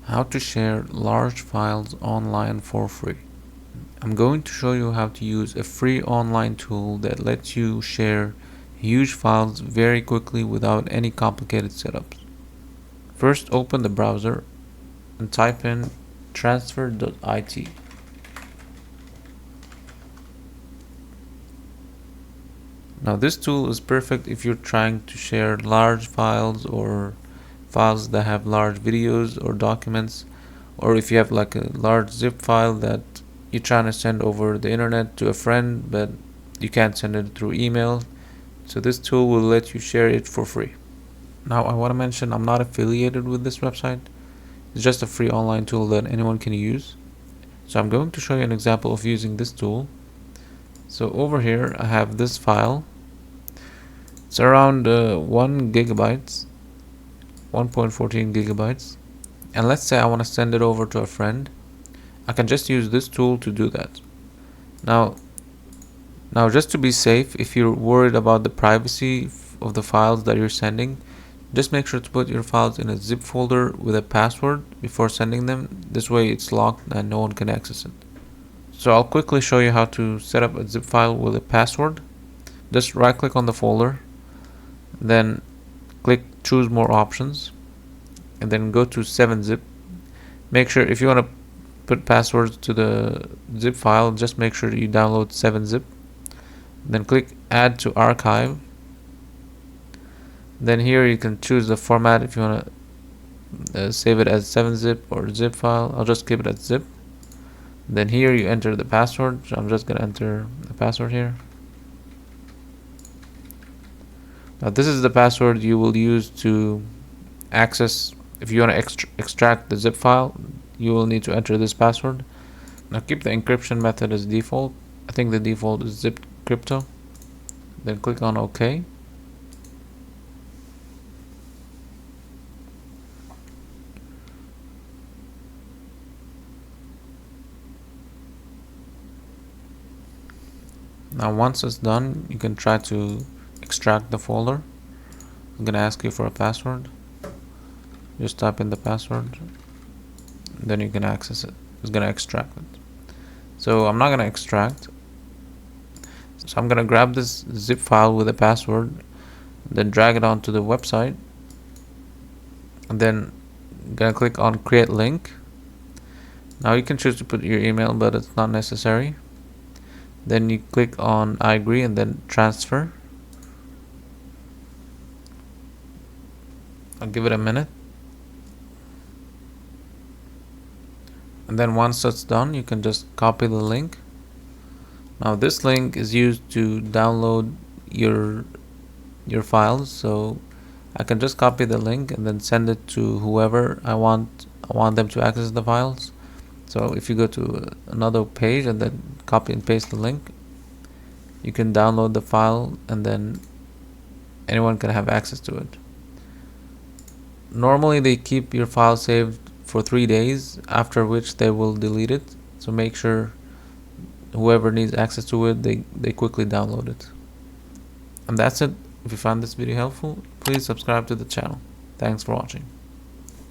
How to share large files online for free. I'm going to show you how to use a free online tool that lets you share huge files very quickly without any complicated setups. First, open the browser and type in Transfer.It. Now this tool is perfect if you're trying to share large files or files that have large videos or documents, or if you have like a large zip file that you're trying to send over the internet to a friend but you can't send it through email. So this tool will let you share it for free. Now I want to mention I'm not affiliated with this website. It's just a free online tool that anyone can use. So I'm going to show you an example of using this tool. So over here I have this file. It's around 1 gigabytes, 1.14 gigabytes. And let's say I want to send it over to a friend. I can just use this tool to do that. Now just to be safe, if you're worried about the privacy of the files that you're sending, just make sure to put your files in a zip folder with a password before sending them. This way it's locked and no one can access it. So I'll quickly show you how to set up a zip file with a password. Just right click on the folder, then click choose more options, and then go to 7-zip. Make sure if you want to put passwords to the zip file, just make sure you download 7-zip. Then click add to archive. Then here you can choose the format if you want to save it as 7-zip or zip file. I'll just keep it as zip. Then here you enter the password. So I'm just gonna enter the password here. Now this is the password you will use to access. If you want to extract the zip file, you will need to enter this password. Now keep the encryption method as default. I think the default is zip crypto. Then click on OK. Now once it's done, you can try to extract the folder. I'm gonna ask you for a password. Just type in the password, then you can access it. It's gonna extract it. So I'm not gonna extract. So I'm gonna grab this zip file with a password, then drag it onto the website, and then gonna click on create link. Now you can choose to put your email, but it's not necessary. Then you click on I agree and then transfer. I'll give it a minute. And then once that's done, you can just copy the link. Now this link is used to download your files, so I can just copy the link and then send it to whoever I want them to access the files. So if you go to another page and then copy and paste the link, you can download the file and then anyone can have access to it. Normally they keep your file saved for 3 days, after which they will delete it. So make sure whoever needs access to it, they quickly download it. And that's it. If you found this video helpful, please subscribe to the channel. Thanks for watching.